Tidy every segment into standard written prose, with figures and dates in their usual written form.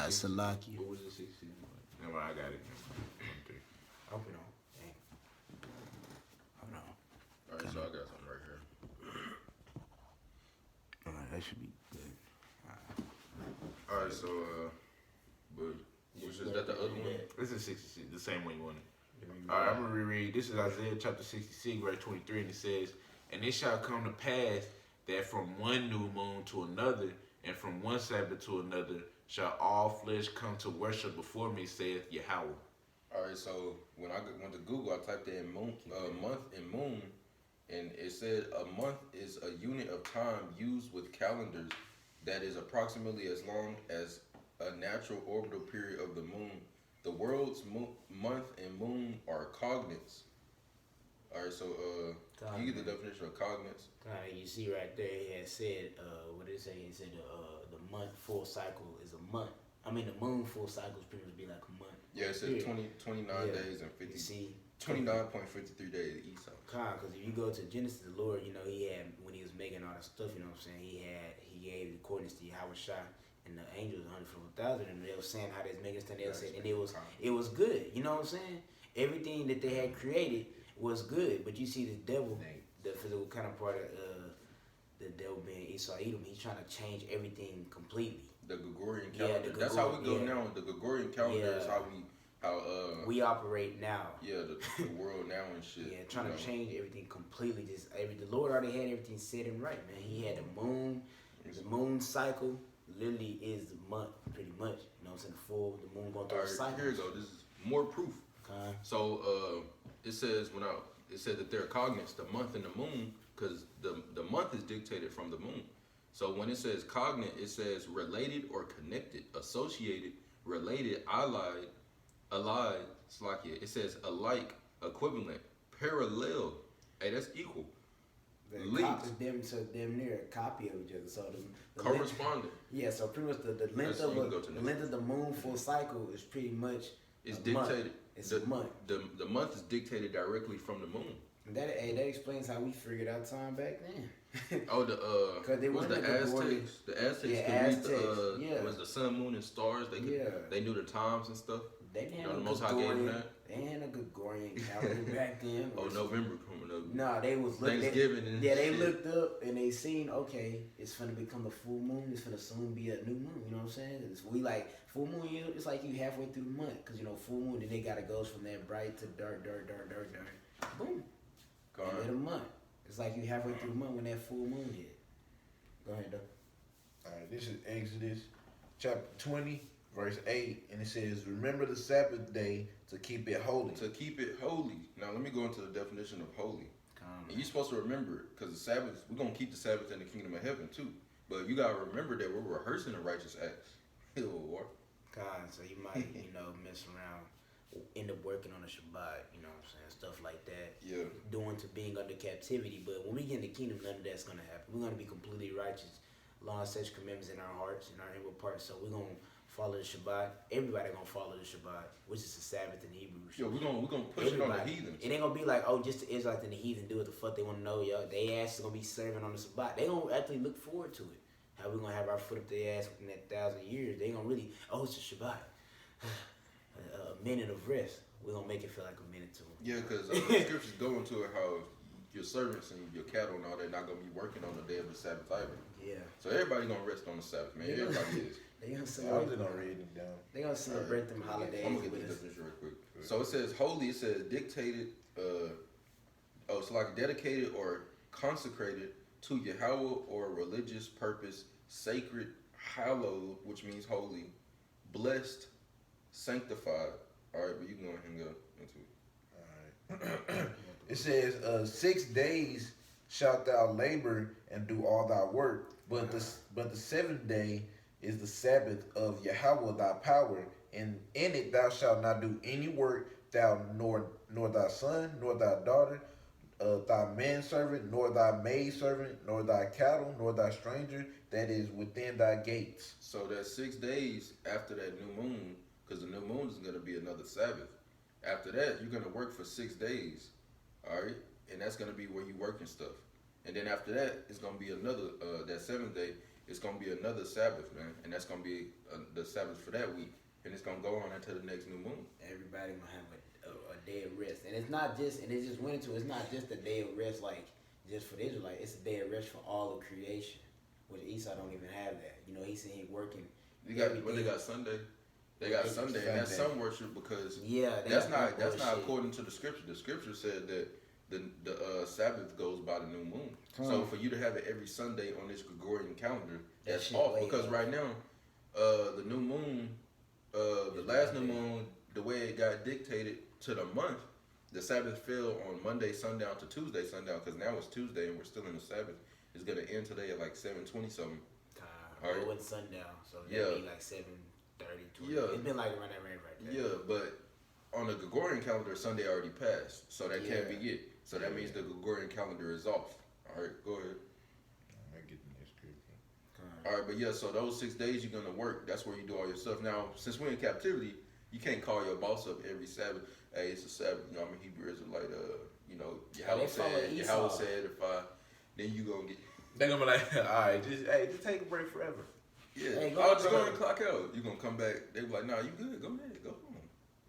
Salaki. What was the 16? No, I got it. Okay. Open on. Dang. Hold on. Alright, so I got something right here. Alright, that should be good. Alright, so but is that the other one? This is 66, the same one you wanted. Alright, I'm gonna reread. This is Isaiah chapter 66, verse 23, and it says, "And it shall come to pass that from one new moon to another, and from one Sabbath to another, shall all flesh come to worship before me, saith Yahweh." Alright, so when I went to Google, I typed in month and moon, and it said a month is a unit of time used with calendars that is approximately as long as a natural orbital period of the moon. The world's month and moon are cognates. Alright, so can you get the definition of cognates? You see right there, he had said, what did it say? He said the month full cycle is a month. I mean, the moon full cycle is pretty much be like a month. Yeah, it said 29 days and 50. See, 29.53 days each time. because if you go to Genesis, the Lord, he had, when he was making all the stuff, you know what I'm saying, he gave the coordinates to Yahweh Shah and the angels 104,000, and they were saying how they was making stuff, they were saying, and it was good, you know what I'm saying? Everything that they had created was good, but you see the devil, the physical kind of part of the devil being Esau Edom, he's trying to change everything completely. The Gregorian calendar. That's how we go now. The Gregorian calendar is how we operate now. Yeah, the world now and shit. Yeah, trying to change everything completely. The Lord already had everything set and right, man. He had the moon. The moon cycle literally is the month, pretty much. You know what I'm saying? The moon going through a cycle. Here we go. This is more proof. Okay. So it says it said that they're cognates, the month and the moon, because the month is dictated from the moon. So when it says cognate, it says related or connected, associated, related, allied, slakia. It says alike, equivalent, parallel. Hey, that's equal. Linked. Damn near a copy of each other. So the correspondent. Yeah, so pretty much the length of the moon full cycle is pretty much dictated. Month. It's a month. The month is dictated directly from the moon. That explains how we figured out time back then. Oh, was the Aztecs? The Aztecs could read was the sun, moon, and stars. They knew the times and stuff. They didn't have the Most High gave them that. They had a Gregorian calendar back then. November coming up. No, they was Thanksgiving. They looked up and they seen, okay, it's finna become a full moon. It's finna soon be a new moon. You know what I'm saying? We like full moon. It's like you halfway through the month, because full moon. Then they gotta go from that bright to dark. Boom. End of the month. It's like you halfway through the month when that full moon hit. Go ahead, though. All right, this is Exodus chapter 20, verse 8, and it says, "Remember the Sabbath day to keep it holy." To keep it holy. Now let me go into the definition of holy. And you're supposed to remember it, because the Sabbath, we're gonna keep the Sabbath in the kingdom of heaven too. But you gotta remember that we're rehearsing the righteous acts. So you might, mess around, end up working on the Shabbat, you know what I'm saying, stuff like that. Yeah. Doing to being under captivity, but when we get in the kingdom, none of that's gonna happen. We're gonna be completely righteous, law and such commandments in our hearts, in our inward parts. So we're gonna follow the Shabbat. Everybody gonna follow the Shabbat, which is the Sabbath in Hebrew. Yo, we're gonna push it on the heathens. It ain't gonna be like, just the Israelites and the heathen do what the fuck they wanna know, yo. They ass is gonna be serving on the Shabbat. They gonna actually look forward to it. How we gonna have our foot up their ass within that 1,000 years? They gonna really, it's a Shabbat. A minute of rest. We're gonna make it feel like a minute to them. Yeah, because the scriptures go into it how your servants and your cattle and all that not gonna be working on the day of the Sabbath either. Yeah. So everybody gonna rest on the Sabbath, man. Everybody is. They gonna I celebrate. was gonna read it down. They gonna celebrate them holidays. I'm gonna get the definition real quick. So it says holy. It says dictated. It's like dedicated or consecrated to Yahweh or religious purpose, sacred, hallowed, which means holy, blessed, sanctified. All right, but you can go ahead and go into it. All right. It says, 6 days shalt thou labor and do all thy work, but the seventh day is the Sabbath of Yahweh thy power, and in it thou shalt not do any work, thou nor thy son, nor thy daughter, thy manservant, nor thy maidservant, nor thy cattle, nor thy stranger that is within thy gates. So that's 6 days after that new moon, because the new moon is going to be another Sabbath. After that, you're going to work for 6 days, all right? And that's going to be where you work and stuff. And then after that, it's going to be another, that 7th day, it's gonna be another Sabbath, man, and that's gonna be the Sabbath for that week, and it's gonna go on until the next new moon. Everybody gonna have a day of rest, and it's not just, and it just went into, it's not just a day of rest like just for the Israelites. It's a day of rest for all of creation, which Esau don't even have that. You know, he said he working. They got Sunday. They got Sunday, and that's sun worship because that's not according to the scripture. The scripture said that the Sabbath goes by the new moon. So for you to have it every Sunday on this Gregorian calendar, that's off because right now, the new moon, the last new moon, the way it got dictated to the month, the Sabbath fell on Monday sundown to Tuesday sundown because now it's Tuesday and we're still in the Sabbath. It's gonna end today at like 7:20 something. Right. It went sundown, so it'll be like 7:30. Yeah, it's been like around that range right there. Yeah, but on the Gregorian calendar, Sunday already passed, so that can't be it. So that means the Gregorian calendar is off. All right, go ahead. I get the next scripture. All right, but yeah, so those 6 days you're gonna work. That's where you do all your stuff. Now, since we're in captivity, you can't call your boss up every Sabbath. Hey, it's a Sabbath. You know, I'm a Hebrew Israelite. You know, Yahweh said if I, then you gonna get. They're gonna be like, all right, just take a break forever. Yeah, hey, I'll just go and clock out. You gonna come back? They be like, nah, you good? Go ahead, go home.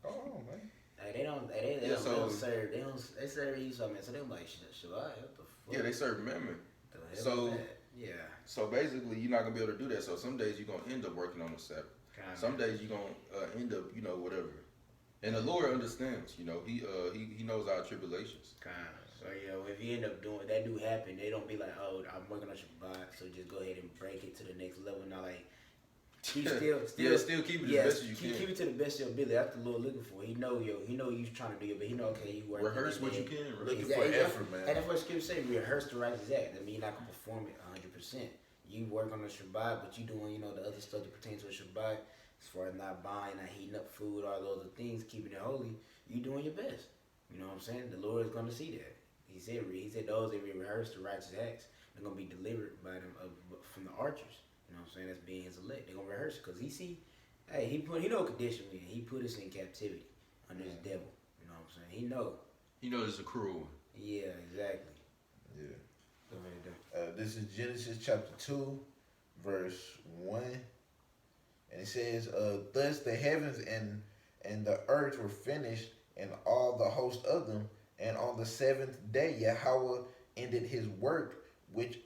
Go home, man. Hey, they don't serve. They serve Esau, man. So they like Shabbat. What the fuck? Yeah, they serve mammon. So So basically, you're not gonna be able to do that. So some days you're gonna end up working on the Sabbath. Some days you're gonna end up, you know, whatever. And the Lord understands. You know, He knows our tribulations. So if you end up doing that, do happen. They don't be like, oh, I'm working on Shabbat, so just go ahead and break it to the next level. Now, like, keep still keep it as best as you can. Keep it to the best of your ability. That's the Lord looking for. He know you trying to do it, but he know you work. Rehearse what you can. Looking for effort, man. And that's what Scripture say. Rehearse the righteous act. I mean, you're not gonna perform it 100%. You work on the Shabbat, but you doing the other stuff that pertains to the Shabbat, as far as not buying, not heating up food, all those other things, keeping it holy. You doing your best. You know what I'm saying? The Lord is gonna see that. He said those that rehearse the righteous acts, they're gonna be delivered by them from the archers. You know what I'm saying? That's being his elect. They're gonna rehearse it because he know what condition we in. He put us in captivity under this devil. You know what I'm saying? He know it's a cruel one. Yeah, exactly. Yeah. Go ahead. This is Genesis chapter 2, verse 1. And it says, thus the heavens and the earth were finished, and all the host of them. And on the seventh day, Yahweh ended his work, which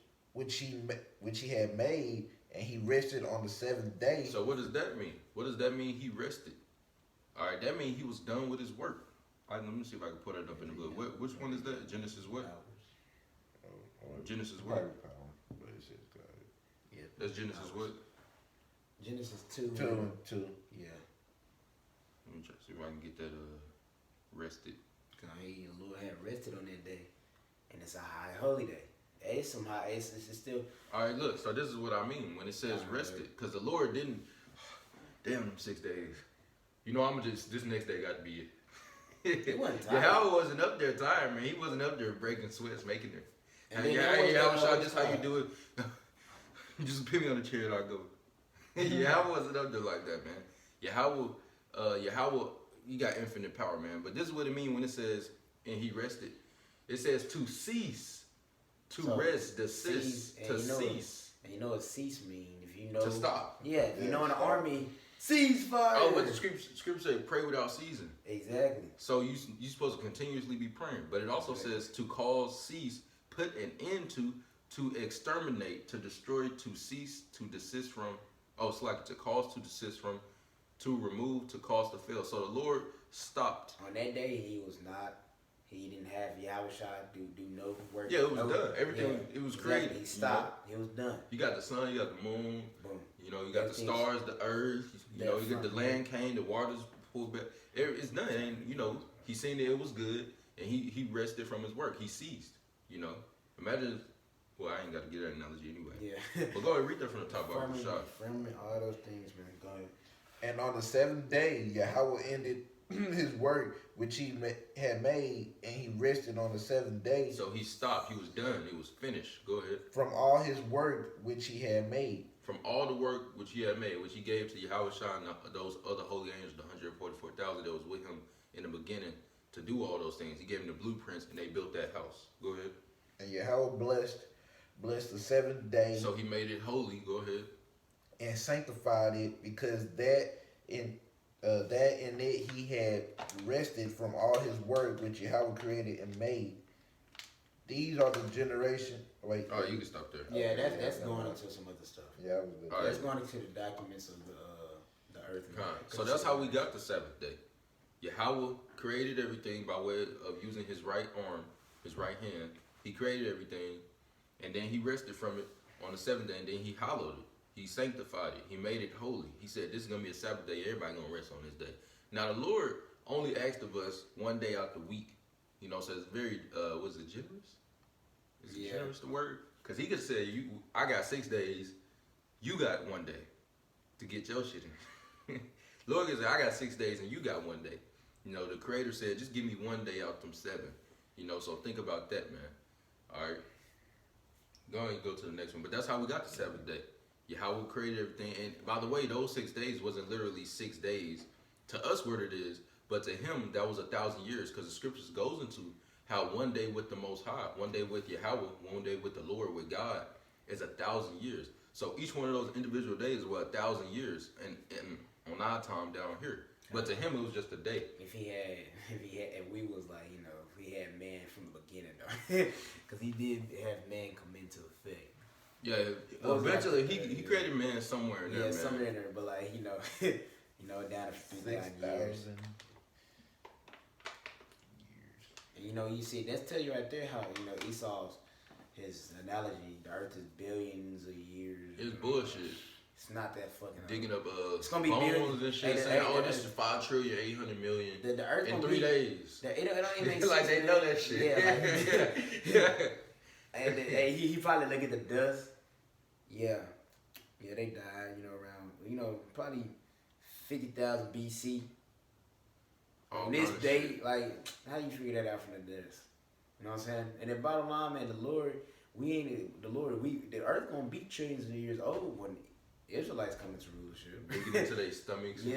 he had made, and he rested on the seventh day. So what does that mean? What does that mean? He rested. All right, that means he was done with his work. All right, let me see if I can put it up in the book. Which one is that? Genesis what? Genesis what? Yeah. That's Genesis what? Genesis 2. 2. Yeah. Let me try to see if I can get that rested. The Lord had rested on that day, and it's a high holy day. It's still. All right, look. So this is what I mean when it says rested, because the Lord didn't. Damn them 6 days. You know, I'm just this next day got to be it. He wasn't tired. Yahweh wasn't up there tired, man. He wasn't up there breaking sweats, making it. And Yahweh, this how you do it. You just put me on the chair and I go. Yahweh wasn't up there like that, man. Yahweh, you got infinite power, man. But this is what it means when it says, and he rested. It says to cease, rest, desist, to cease. And you know what cease mean? If you know to stop. Yeah, if you know in the army, ceasefire. Oh, what the scripture say? Pray without ceasing. Exactly. So you supposed to continuously be praying, but it also says to cause, cease, put an end to exterminate, to destroy, to cease, to desist from. Oh, it's like to cause, to desist from, to remove, to cause to fail. So the Lord stopped. On that day, he didn't have Yahweh do no work. Yeah, it was done. Everything, it was created. He stopped. It was done. You got the sun, you got the moon. Boom. You know, you got the stars, the earth. You know, you got the land came, the waters pulled back. It's done. And, you know, he seen that it was good, and he rested from his work. He ceased, you know. Imagine, well, I ain't got to get that analogy anyway. Yeah. But go ahead, read that from the top of the shot. Firmament, all those things, man. Go ahead. And on the seventh day, Yahweh ended his work which he had made, and he rested on the seventh day. So he stopped. He was done. It was finished. Go ahead. From all his work which he had made. From all the work which he had made, which he gave to Yahweh and those other holy angels, the 144,000 that was with him in the beginning to do all those things. He gave them the blueprints, and they built that house. Go ahead. And Yahweh blessed blessed the seventh day. So he made it holy. Go ahead. And sanctified it, because that in it he had rested from all his work which Yahweh created and made. These are the generation. Wait. Oh, you can stop there. Yeah, that's going into some other stuff. Yeah, I was good. All right. That's going into the documents of the earth. So that's how we got the Sabbath day. Yahweh created everything by way of using his right arm, his right hand. He created everything, and then he rested from it on the seventh day, and then he hallowed it. He sanctified it. He made it holy. He said, this is going to be a Sabbath day. Everybody going to rest on this day. Now, the Lord only asked of us one day out the week. You know, so it's very, was it generous? Is it generous, the word? Because he could say, I got 6 days. You got 1 day to get your shit in. Lord could say, I got 6 days and you got 1 day. You know, the Creator said, just give me 1 day out from 7. You know, so think about that, man. All right. Go ahead and go to the next one. But that's how we got the Sabbath day. Yahweh created everything. And by the way, those 6 days wasn't literally 6 days. To us, what it is. But to him, that was 1,000 years. Because the scriptures goes into how 1 day with the Most High, 1 day with Yahweh, 1 day with the Lord, with God, is 1,000 years. So each one of those individual days was 1,000 years. And on our time down here. But to him, it was just a day. If we was like, you know, if we had man from the beginning, though. Because he did have man come into effect. Yeah, eventually he created man somewhere in there. Yeah, somewhere in there, but like down to 3,000 years. And you see, that's tell you right there how Esau's his analogy. The earth is billions of years. It's bullshit. It's not that fucking. Digging up it's gonna be bones billions and shit, saying, "Oh, this is 5,800,000,000,000 the earth in 3 days." It don't even make sense. Like they know that shit. Yeah. And he probably look at the dust. Yeah, they died. Around probably 50,000 BC. On this date, like, how you figure that out from the dust? You know what I'm saying? And the bottom line, man, the earth gonna be trillions of years old when Israelites come into rulership. They get into their stomachs and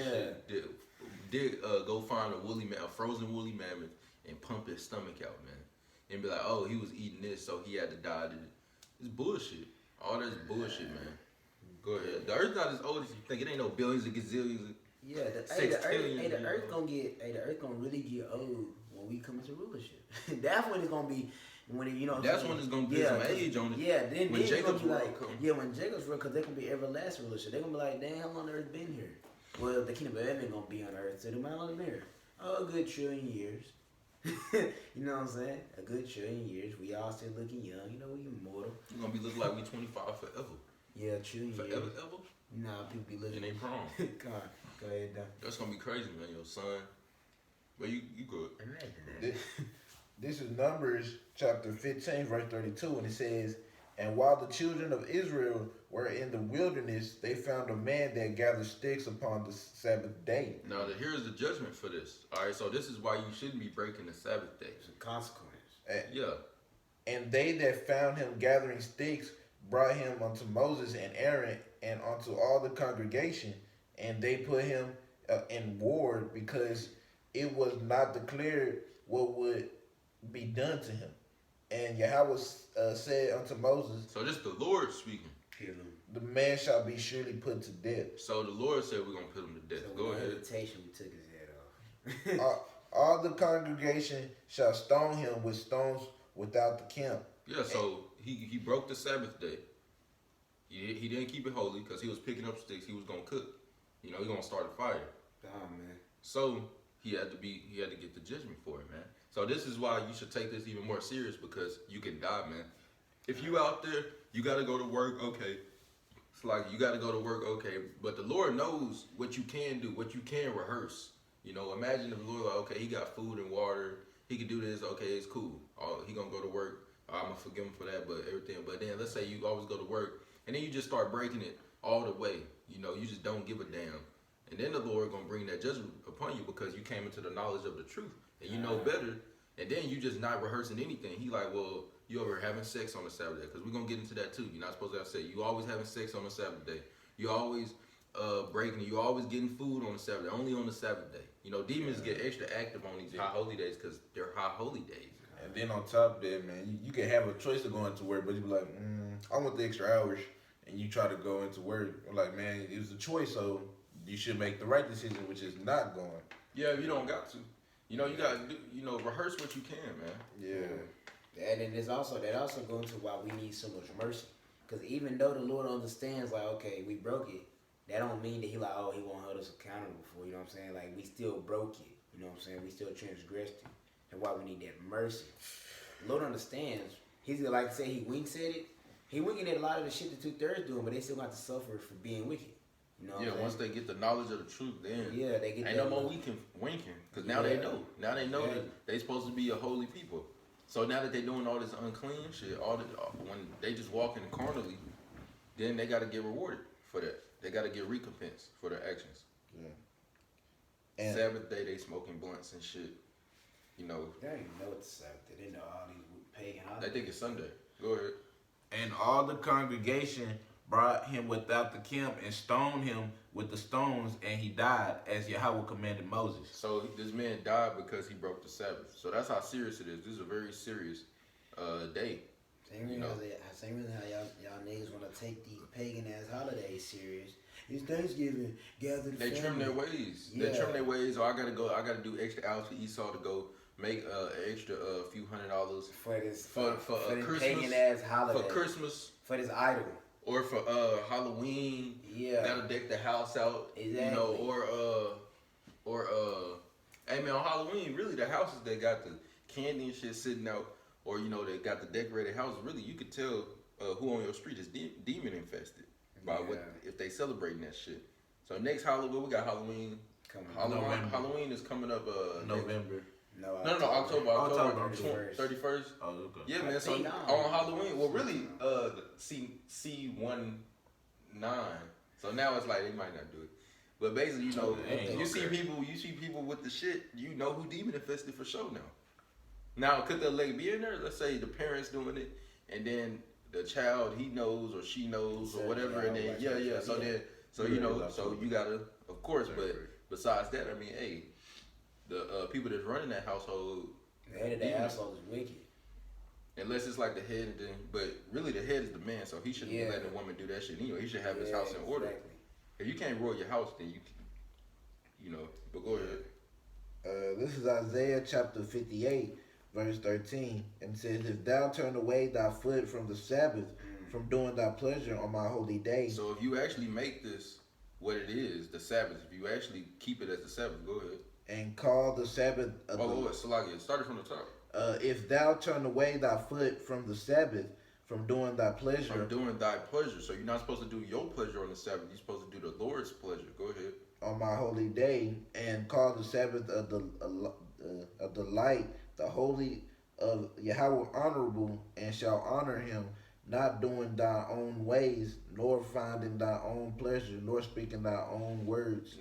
shit. Go find a frozen woolly mammoth and pump his stomach out, man. And be like, oh, he was eating this, so he had to die. It's bullshit. All that's bullshit, man. Go ahead. The earth's not as old as you think. It ain't no billions and gazillions. Yeah, the earth gonna really get old when we come into rulership. That's when it's gonna be. That's when it's gonna be some age on it. Yeah, then when Jacob's world like, come. Yeah, when Jacob's world, because they're gonna be everlasting rulership. They're gonna be like, damn, how long the earth been here? Well, the kingdom of heaven gonna be on earth. So how long it been here? Oh, a good trillion years. You know what I'm saying? A good trillion years. We all still looking young. We immortal. We're gonna be looking like we 25 forever. Yeah, trillion years. Forever, ever? Nah, people be looking. And they prom. Come on, go ahead, down. That's gonna be crazy, man. Your son. But you good. Imagine that. This is Numbers chapter 15, verse 32, and it says, "And while the children of Israel were in the wilderness, they found a man that gathered sticks upon the Sabbath day." Now, here's the judgment for this. All right, so this is why you shouldn't be breaking the Sabbath day. It's a consequence. Yeah. And they that found him gathering sticks brought him unto Moses and Aaron and unto all the congregation, and they put him in ward, because it was not declared what would be done to him. And Yahweh said unto Moses, so this is the Lord speaking. The man shall be surely put to death. So the Lord said we're going to put him to death. So Go ahead. Meditation, we took his head off. All the congregation shall stone him with stones without the camp. Yeah, so he broke the Sabbath day. He didn't keep it holy because he was picking up sticks. He was going to cook. He going to start a fire. Oh, man. So he had to get the judgment for it, man. So this is why you should take this even more serious, because you can die, man. If you out there, you got to go to work, okay. It's like you got to go to work, okay. But the Lord knows what you can do, what you can rehearse. Imagine if the Lord, like, okay, he got food and water. He can do this, okay, it's cool. He going to go to work. I'm going to forgive him for that, but everything. But then let's say you always go to work, and then you just start breaking it all the way. You just don't give a damn. And then the Lord going to bring that judgment upon you because you came into the knowledge of the truth. And you know better, and then you just not rehearsing anything. He like, well, you over having sex on the Sabbath day, because we're going to get into that too. You're not supposed to have sex. You always having sex on the Sabbath day. You always breaking, you always getting food on the Sabbath day, only on the Sabbath day. Demons get extra active on these high holy days because they're high holy days. And then on top of that, man, you can have a choice of going to work, but you be like, I want the extra hours, and you try to go into work. Like, man, it was a choice, so you should make the right decision, which is not going. Yeah, you don't got to. You know, you got to do, rehearse what you can, man. Yeah. And then that also goes into why we need so much mercy. Because even though the Lord understands, like, okay, we broke it, that don't mean that he like, oh, he won't hold us accountable for, you know what I'm saying? Like, we still broke it, you know what I'm saying? We still transgressed it. And why we need that mercy. The Lord understands. He's like to say he winks at it. He winking at a lot of the shit the 2/3 doing, but they still got to suffer for being wicked. You know what I'm once they get the knowledge of the truth, then they get ain't no more winking. Because now they know. Now they know that they supposed to be a holy people. So now that they doing all this unclean shit, when they just walking carnally, then they got to get rewarded for that. They got to get recompense for their actions. Yeah. And Sabbath day, they smoking blunts and shit. You know. They don't even know it's Sabbath. They didn't know all these pagan holidays. They think it's Sunday. Go ahead. And all the congregation brought him without the camp and stoned him with the stones, and he died as Yahweh commanded Moses. So this man died because he broke the Sabbath. So that's how serious it is. This is a very serious day. Same reason how y'all niggas want to take these pagan ass holidays serious. It's Thanksgiving. Gather the They trim their ways. Yeah. They trim their ways. Or I gotta do extra hours for Esau to go make an extra few $100 for this for Christmas, pagan ass holiday for Christmas for this idol. Or for Halloween. Yeah. That'll deck the house out. Exactly. You know, or hey man, on Halloween, really the houses that got the candy and shit sitting out, or they got the decorated houses, really you could tell who on your street is demon infested by what if they celebrating that shit. So next Halloween, we got Halloween. Halloween is coming up November. No, October 31st. 31st. Oh, okay. Yeah, man. So on Halloween, well, really, C19. So now it's like they might not do it, but basically, you see people with the shit. You know who demon infested for sure now. Now, could the lady be in there? Let's say the parents doing it, and then the child he knows or she knows or whatever, and then so you gotta, of course, but besides that, I mean, hey. The people that's running that household, the head of that household is wicked. Unless it's like the head, but really the head is the man, so he shouldn't be letting the woman do that shit anyway. He should have his house in order. Exactly. If you can't rule your house, then you know. But go ahead. This is Isaiah chapter 58, verse 13, and says, "If thou turn away thy foot from the Sabbath, from doing thy pleasure on my holy day." So if you actually make this what it is, the Sabbath, if you actually keep it as the Sabbath, go ahead. And call the Sabbath. Salakia, started from the top. If thou turn away thy foot from the Sabbath, from doing thy pleasure. From doing thy pleasure. So you're not supposed to do your pleasure on the Sabbath. You're supposed to do the Lord's pleasure. Go ahead. On my holy day, and call the Sabbath of the light, the holy of Yahweh honorable, and shall honor him, not doing thy own ways, nor finding thy own pleasure, nor speaking thy own words.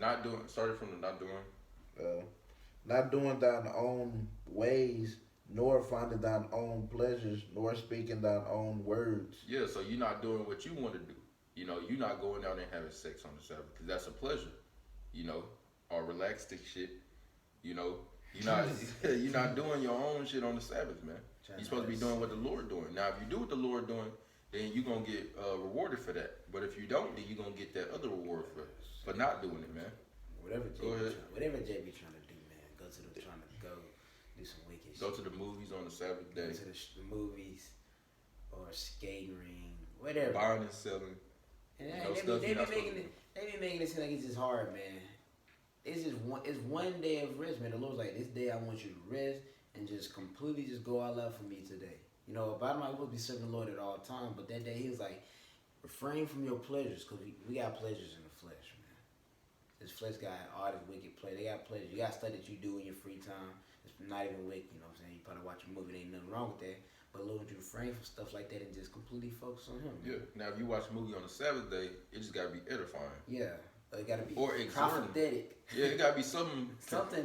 Started from the not doing. Not doing thine own ways, nor finding thine own pleasures, nor speaking thine own words. Yeah, so you're not doing what you want to do. You're not going out and having sex on the Sabbath because that's a pleasure. Or relaxed shit. You're not doing your own shit on the Sabbath, man. You're supposed to be doing what the Lord doing. Now, if you do what the Lord doing, then you're gonna get rewarded for that. But if you don't, then you're gonna get that other reward for not doing it, man. Whatever JB trying to do, man. Trying to go do some wicked shit. Go to the movies on the Sabbath day. Go to the movies or skating ring, whatever. Buying and selling. And they be making it seem like it's just hard, man. It's one day of rest, man. The Lord's like, this day I want you to rest and just completely just go all out for me today. Bottom line, we'll be serving the Lord at all times, but that day he was like, refrain from your pleasures, because we got pleasures in the flesh, man. This flesh got all this wicked pleasure. They got pleasure. You got stuff that you do in your free time. It's not even wicked, you know what I'm saying? You probably watch a movie, there ain't nothing wrong with that. But Lord, you refrain from stuff like that and just completely focus on him. Yeah. Now, if you watch a movie on the Sabbath day, it just got to be edifying. Yeah. It got to be prophetic. Yeah, it got to be something.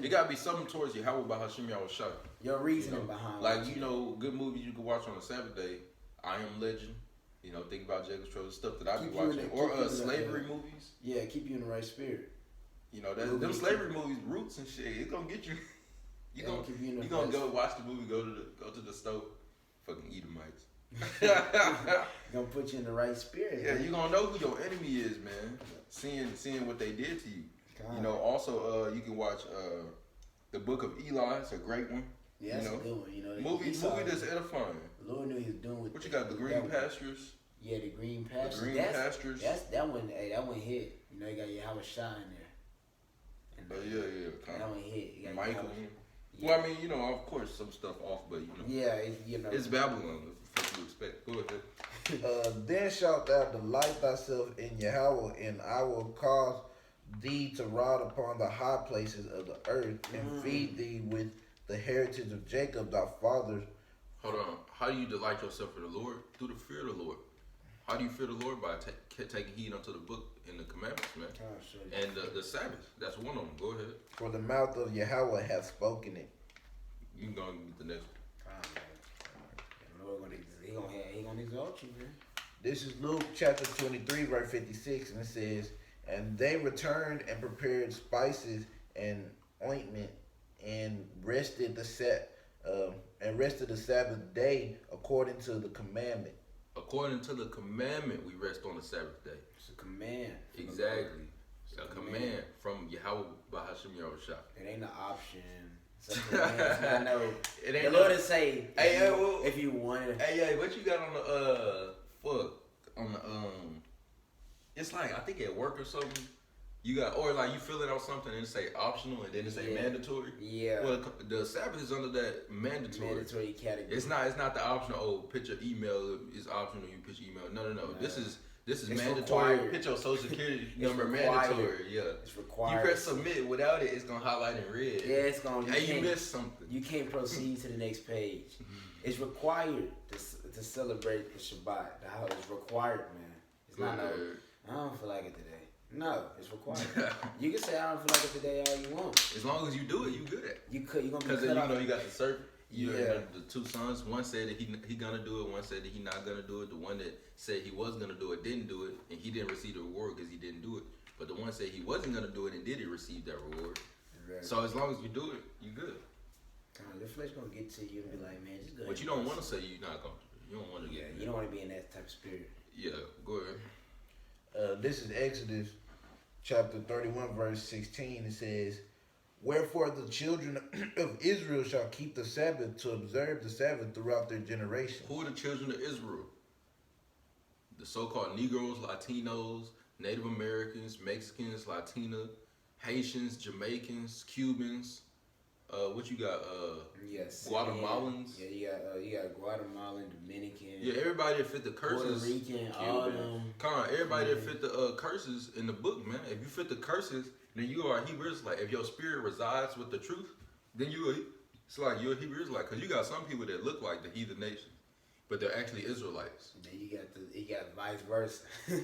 It got to be something towards you. How about Hashem Yahweh? Your reasoning behind like, good movies you can watch on a Sabbath day. I Am Legend. Think about Jacob's Trouble, stuff that I be watching. Or slavery movies. Yeah, keep you in the right spirit. Them slavery movies, Roots and shit, it's going to get you. You gonna go watch the movie, go to the stove, fucking Edomites. Gonna put you in the right spirit. Yeah, man. you gonna know who your enemy is, man. Seeing what they did to you. God. You know. Also, you can watch the Book of Eli. It's a great one. Yeah, that's a good one. You know, movie that's edifying. The Lord knew He was doing with what you got. The green pastures. Yeah, the green pastures. The green pastures. That's that one. Hey, that one hit. You know, you got Yahweh Shah in there. And that one hit. You got Michael. Yeah. Well, I mean, you know, of course, some stuff off, but you know. Yeah, it's Babylon. What you expect? Go ahead. Then shalt thou delight thyself in Yahweh, and I will cause thee to ride upon the high places of the earth, and feed thee with the heritage of Jacob thy fathers. Hold on. How do you delight yourself in the Lord? Through the fear of the Lord. How do you fear the Lord? By taking heed unto the book and the commandments, man. And the Sabbath. That's one of them. Go ahead. For the mouth of Yahweh hath spoken it. You can go and get the next one. He gonna exalt you, man. This is Luke chapter 23, verse 56, and it says, and they returned and prepared spices and ointment and rested the Sabbath day according to the commandment. According to the commandment, we rest on the Sabbath day. It's a command. Exactly. It's a command from Yahweh Bahashim Yahushua. It ain't an option. It's a command. I know. It ain't the Lord is saying, if you want it. Hey, what you got on the it's like, I think at work or something, you got, or like you fill it out something and it say optional and then it say mandatory. Yeah. Well, the Sabbath is under that mandatory. Mandatory category. It's not the optional. Oh, put your email is optional. You put your email. No. This is mandatory. Required. Put your social security number required. mandatory. Yeah. It's required. You press submit without it, it's gonna highlight in red. Yeah, it's gonna. You missed something. You can't proceed to the next page. It's required to celebrate the Shabbat. It's required, man. It's not no. I don't feel like it today. No, it's required. You can say I don't feel like it today all you want. As long as you do it, you good at it. You gonna be because cut off. You know you got the serpent. Yeah. The two sons. One said that he gonna do it. One said that he not gonna do it. The one that said he was gonna do it didn't do it, and he didn't receive the reward because he didn't do it. But the one said he wasn't gonna do it and did it receive that reward. Exactly. So as long as you do it, you good. Your flesh gonna get to you and be like, man, just go. But you don't want to say you're not gonna. You don't want to get. You don't want to be in that type of spirit. Yeah. Go ahead. This is Exodus chapter 31, verse 16. It says, wherefore the children of Israel shall keep the Sabbath to observe the Sabbath throughout their generations. Who are the children of Israel? The so-called Negroes, Latinos, Native Americans, Mexicans, Latina, Haitians, Jamaicans, Cubans. What you got? Yes. Guatemalans. Yeah, you got Guatemalan, Dominican. Yeah, everybody that fit the curses. Puerto Rican, all them. Everybody that fit the curses in the book, man. If you fit the curses, then you are a Hebrew Israelite. If your spirit resides with the truth, then it's like you're a Hebrew Israelite. Because you got some people that look like the heathen nations, but they're actually Israelites. And then you got vice versa.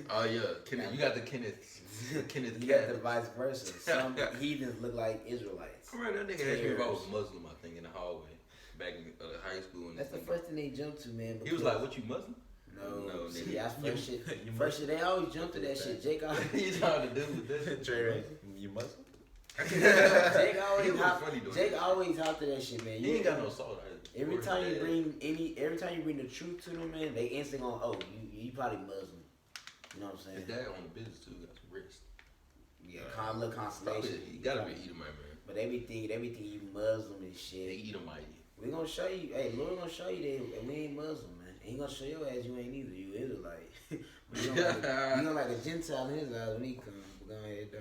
Oh yeah, you got the Kenneth. You got the vice versa. Some heathens look like Israelites. I remember that nigga asked me if I was Muslim, I think, in the hallway back in high school. And that's the first thing they jumped to, man. He was like, what, you Muslim? No, see, that's first shit. First shit, they always jump to that shit. Jake always. He's trying to do with this. Trey, you Muslim? Jake always hop to that shit, man. He ain't got no salt. Every time you bring the truth to them, man, they instantly gonna, you probably Muslim. You know what I'm saying? His dad on the business too, got some wrist. Yeah, kind of look constellation. You gotta be Edomite, man. But everything you Muslim and shit. They Edomite. We gonna show you. Hey, Lord gonna show you that we ain't Muslim, man. He gonna show your ass you ain't either. You Israelite. You know like a Gentile in his eyes when he comes. Go ahead, though.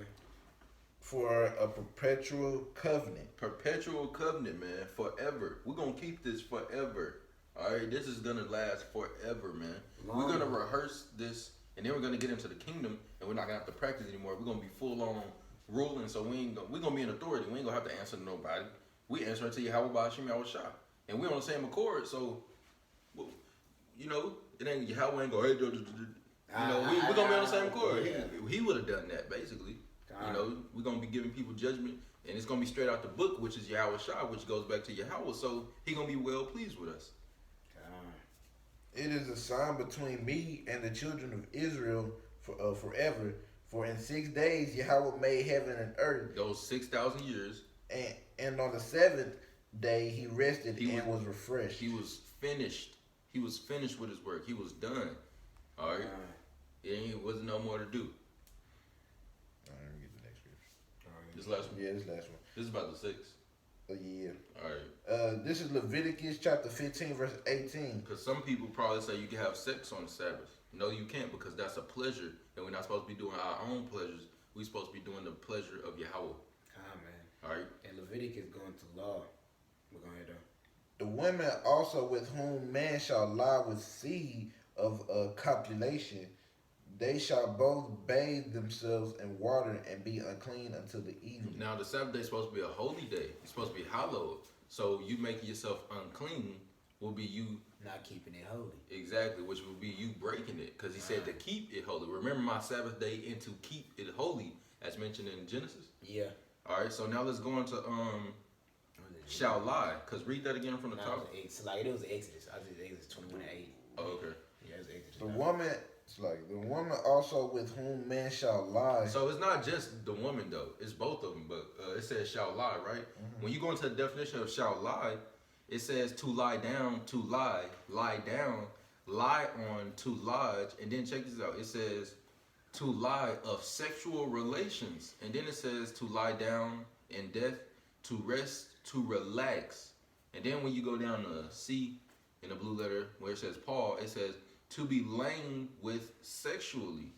For a perpetual covenant. Perpetual covenant, man. Forever. We're gonna keep this forever. Alright, this is gonna last forever, man. We're gonna rehearse this, and then we're gonna get into the kingdom, and we're not gonna have to practice anymore. We're gonna be full on ruling, so we're gonna be in authority. We ain't gonna have to answer to nobody. We answer to Yahweh Ba'ashim Yahushua. And we're on the same accord, so you know, it ain't Yahweh ain't go, hey, we're gonna be on the same accord. Yeah. He would have done that, basically. You know, we're gonna be giving people judgment, and it's gonna be straight out the book, which is Yahweh Shah, which goes back to Yahweh. So he gonna be well pleased with us. It is a sign between me and the children of Israel forever. For in 6 days Yahweh made heaven and earth. Those 6,000 years. And on the seventh day he rested and was refreshed. He was finished. He was finished with his work. He was done. All right. It wasn't no more to do. All right, let me get the next scripture. This last one. Yeah, this last one. This is about the 6. Yeah. All right. This is Leviticus chapter 15, verse 18. Because some people probably say you can have sex on the Sabbath. No, you can't, because that's a pleasure, and we're not supposed to be doing our own pleasures. We're supposed to be doing the pleasure of Yahweh. Man. All right. And Leviticus going to law. We're going to The women also with whom man shall lie with seed of copulation, they shall both bathe themselves in water and be unclean until the evening. Now, the Sabbath day is supposed to be a holy day. It's supposed to be hallowed. So you making yourself unclean will be you not keeping it holy. Exactly, which would be you breaking it, because he said to keep it holy. Remember my Sabbath day and to keep it holy, as mentioned in Genesis. Yeah. All right, so now let's go into shall lie, because read that again from the top. So like it was Exodus. I did Exodus 21:8. Oh, okay. Yeah, it was Exodus. The woman also with whom man shall lie. So it's not just the woman though; it's both of them. But it says shall lie, right? Mm-hmm. When you go into the definition of shall lie, it says to lie down, to lie down, lie on, to lodge, and then check this out. It says to lie of sexual relations, and then it says to lie down in death, to rest, to relax, and then when you go down to C in the blue letter where it says Paul, it says to be lain with sexually.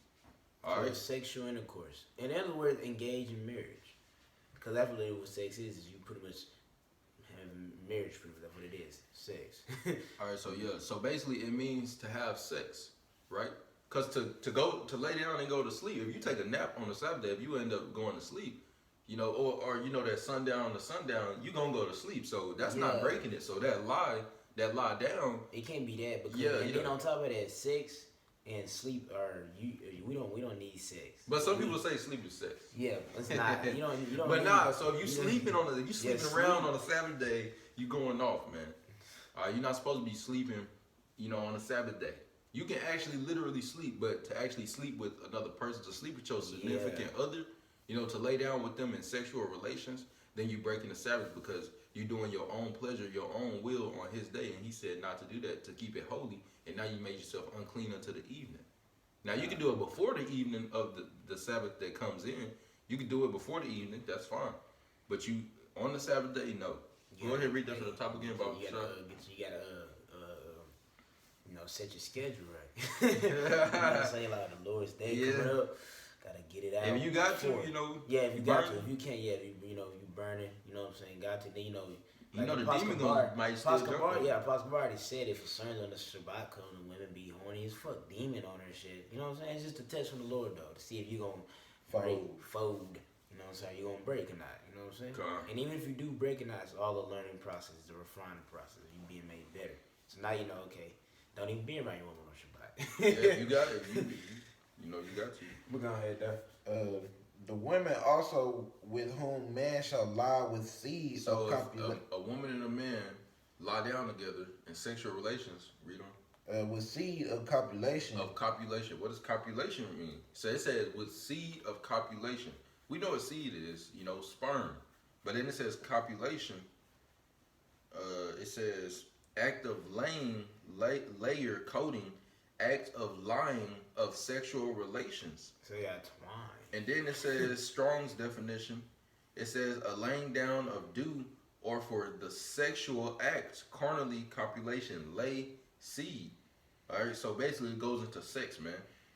All right, sexual intercourse. In other words, engage in marriage, because that's what sex is you pretty much have marriage. Pretty much that's what it is, sex. All right, so yeah, so basically it means to have sex, right? Because to lay down and go to sleep, if you take a nap on the Sabbath day, if you end up going to sleep, you know, or you know that sundown to sundown, you gonna go to sleep. So that's not breaking it. So that lie down, it can't be that, because then on top of that, sex and sleep are we don't need sex. But some people say sleep is sex. Yeah, it's not. You don't. But nah. So if you sleeping around on a Sabbath day, you going off, man. You're not supposed to be sleeping, you know, on a Sabbath day. You can actually literally sleep, but to actually sleep with another person, to sleep with your significant other, you know, to lay down with them in sexual relations, then you breaking the Sabbath, because you're doing your own pleasure, your own will on his day, and he said not to do that, to keep it holy, and now you made yourself unclean until the evening. Now you can do it before the evening of the Sabbath that comes in. You can do it before the evening, that's fine. But you on the Sabbath day, no. Go ahead and read that from the top again, Bob. You gotta set your schedule right. You know what I'm saying? Like the Lord's Day coming up, gotta get it out. If you got to, you know. Yeah, if you got to. If you can't, you burning. You know what I'm saying? Got to. Then like the demon might still jump. Apostle Bar already said if it's certain on the Shabbat come, the women be horny as fuck, demon on her shit. You know what I'm saying? It's just a test from the Lord though, to see if you gonna fold. You know what I'm saying? You gonna break or not? You know what I'm saying? And even if you do break or not, it's all the learning process, the refining process. You being made better. So now you know, okay, don't even be around your woman on Shabbat. Yeah, you got it. You know, you got to. We're gonna head there. The women also with whom man shall lie with seed of copulation. A woman and a man lie down together in sexual relations. Read on. With seed of copulation. Of copulation. What does copulation mean? So it says with seed of copulation. We know what seed is, you know, sperm. But then it says copulation. It says act of laying, layer, coating, act of lying of sexual relations. So you got twine. And then it says Strong's definition. It says a laying down of dew or for the sexual act, carnally, copulation, lay, seed. All right, so basically it goes into sex, man.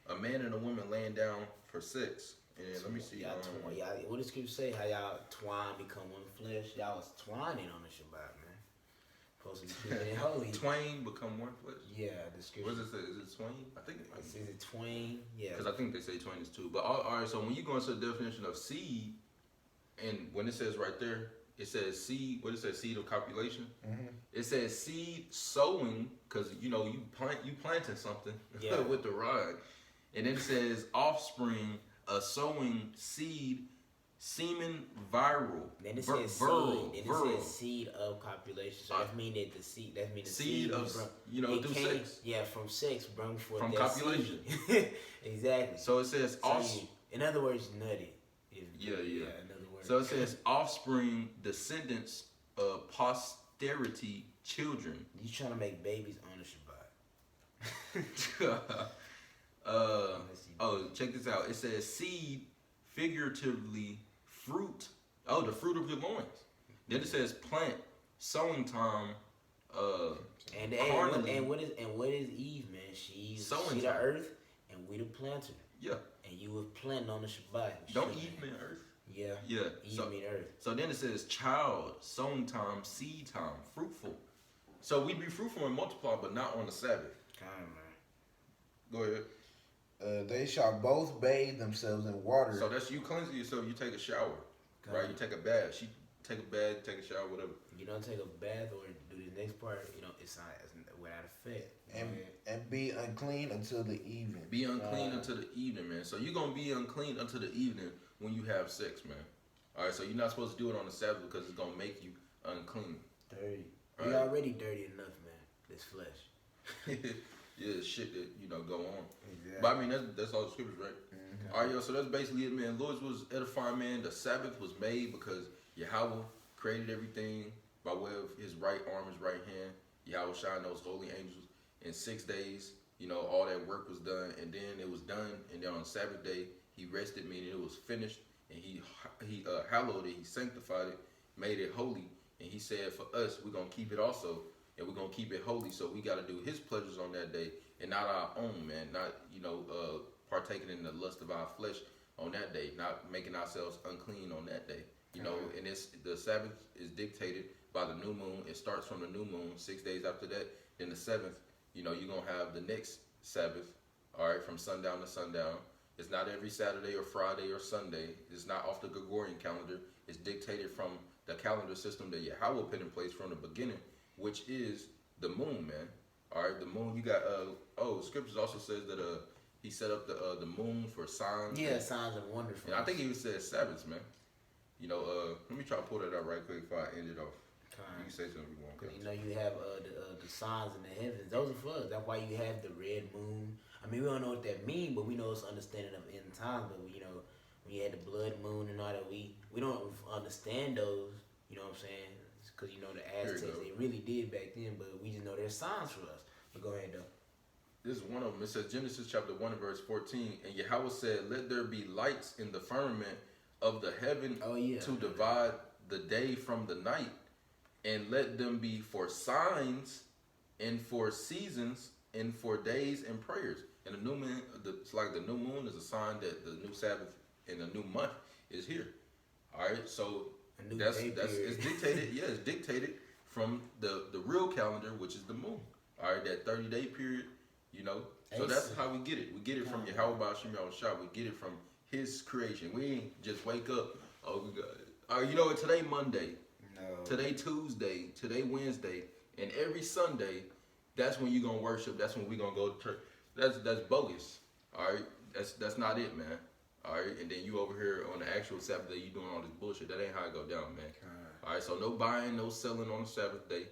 A man and a woman laying down for sex. And let me see. What does Scripture say? How y'all twine become one flesh? Y'all was twining on the Shabbat, man. Supposed to be keeping it holy. Twain become one flesh? Yeah, the Scripture. What does it say? Is it twain? I think it might be. Is it twain? Yeah. Because I think they say twain is two. But all right, so when you go into the definition of seed, and when it says right there, it says seed. What it says, seed of copulation. Mm-hmm. It says seed sowing, because you know you planting something with the rod, and then it says offspring, a sowing seed, semen viral. Then it says seed. Then it says seed of copulation. So that means that the seed. That means the seed of through sex. Yeah, from sex, bring forth from that copulation. Exactly. So it says in other words, nutty. Yeah. In other words. So it says offspring, descendants posterity children. You trying to make babies on the Shabbat? Check this out. It says seed, figuratively fruit. Oh, the fruit of your loins. Then it says plant, sowing time. And what is Eve, man? She's the earth, and we the planter. Yeah. And you was planting on the Shabbat. Don't Eve mean earth? Yeah. Yeah. Eve mean earth. So then it says child, sowing time, seed time, fruitful. So we be fruitful and multiply, but not on the Sabbath. Kind of, man. Go ahead. They shall both bathe themselves in water. So that's you cleansing yourself. You take a shower, right? You take a bath. She take a bath, take a shower, whatever. You don't take a bath or do the next part. It's not without effect. And be unclean until the evening. Be unclean until the evening, man. So you're gonna be unclean until the evening when you have sex, man. All right. So you're not supposed to do it on the Sabbath because it's gonna make you unclean. Dirty. Right? We already dirty enough, man. This flesh. Yeah, shit that go on. Exactly. But I mean that's all the scriptures, right? Mm-hmm. All right, yo. So that's basically it, man. Lord's was edifying, man. The Sabbath was made because Yahweh created everything by way of His right arm, His right hand. Yahweh shined those holy angels in 6 days. All that work was done, and then it was done, and then on the Sabbath day He rested, meaning it was finished, and He hallowed it, He sanctified it, made it holy, and He said for us we're gonna keep it also, and we're gonna keep it holy. So we got to do His pleasures on that day, and not our own, man. Not partaking in the lust of our flesh on that day, not making ourselves unclean on that day. And the Sabbath is dictated by the new moon. It starts from the new moon. 6 days after that, then the seventh. You're gonna have the next Sabbath. All right, from sundown to sundown. It's not every Saturday or Friday or Sunday. It's not off the Gregorian calendar. It's dictated from the calendar system that Yahweh put in place from the beginning, which is the moon, man. All right, the moon. You got scriptures also says that He set up the moon for signs. Yeah, signs and wonders. And I think He even said Sabbaths, man. Let me try to pull that out right quick before I end it off. You can say something if you want. Because you have the signs in the heavens. Those are for us. That's why you have the red moon. I mean, we don't know what that means, but we know it's understanding of end times. But when you had the blood moon and all that, we don't understand those. You know what I'm saying? Because the Aztecs, they really did back then. But we just know there's signs for us. But go ahead though. This is one of them. It says Genesis chapter 1 and verse 14. And Yahweh said, "Let there be lights in the firmament of the heaven to divide the day from the night, and let them be for signs and for seasons and for days and prayers." And the new moon, it's like the new moon is a sign that the new Sabbath and the new month is here. All right, so that's it's dictated. Yeah, it's dictated from the real calendar, which is the moon. All right, that 30-day period. So that's how we get it. We get it from Yahweh Ba'Shem Yahushua. We get it from His creation. We ain't just wake up. Oh, we got it. All right, today Monday. No. Today Tuesday, today Wednesday, and every Sunday, that's when you're gonna worship. That's when we're gonna go to church. That's bogus. All right, that's not it, man. All right, and then you over here on the actual Sabbath day, you doing all this bullshit. That ain't how it go down, man. All right, so no buying, no selling on the Sabbath day.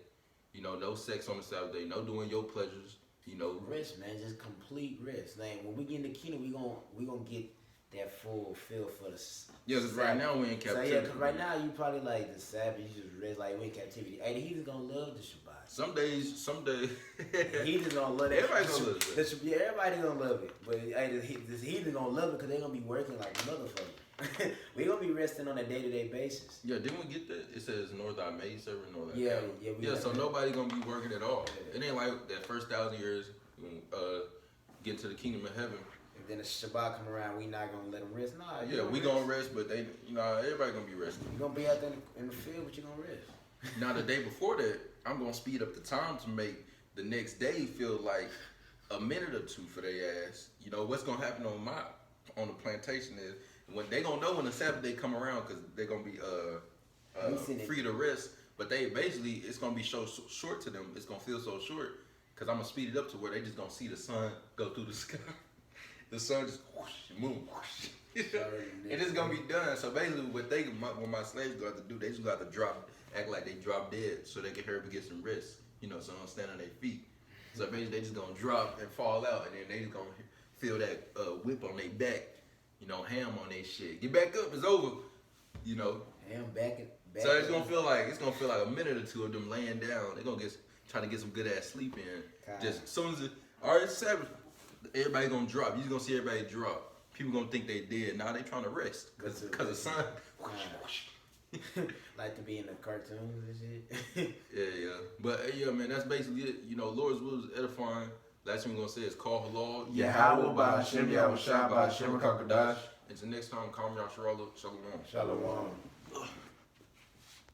No sex on the Sabbath day. No doing your pleasures. Rest, man, just complete rest. Like when we get in the kingdom, we gonna get that full feel for the. Yeah, because right now we in captivity. So because right now you probably like the Sabbath, you just rest like we in captivity. Hey, the heathen's gonna love the Shabbat. Some days. The heathen's gonna love that. Everybody gonna love it. Yeah, everybody gonna love it. But hey, the heathen gonna love it because they gonna be working like motherfuckers. We gonna be resting on a day-to-day basis. Yeah, didn't we get that? It says nor thy maid servant nor thy yeah, cattle. yeah. So nobody gonna be working at all. Yeah. It ain't like that first 1,000 years get to the kingdom of heaven. And then the Shabbat come around, we not gonna let them rest. Nah, yeah, we gonna rest, but they, everybody gonna be resting. You gonna be out there in the field, but you gonna rest. Now the day before that, I'm gonna speed up the time to make the next day feel like a minute or two for their ass. What's gonna happen on the plantation is when they gonna know when the Sabbath day come around because they're gonna be free to rest. But they basically it's gonna be so short to them. It's gonna feel so short because I'm gonna speed it up to where they just gonna see the sun go through the sky. The sun just whoosh, moon whoosh. And it's gonna be done. So basically, what my slaves go have to do, they just go have to act like they drop dead, so they can hurry up and get some rest. So they don't stand on their feet. So basically, they just gonna drop and fall out, and then they just gonna feel that whip on their back. Ham on their shit. Get back up, it's over. Ham So it's gonna feel like a minute or two of them laying down. They're gonna trying to get some good ass sleep in. Just as soon as it's Sabbath, everybody gonna drop. You just gonna see everybody drop. People gonna think they dead. Now they trying to rest because the sun. Like to be in the cartoons and shit. Yeah. But yeah, man, that's basically it. You know, Lord's will is edifying. Last thing we're gonna say is call halal. Yahweh by Hashem, Yahweh Shai by Hashem, Kakadash. Until next time, call me out Shalom. Shalom.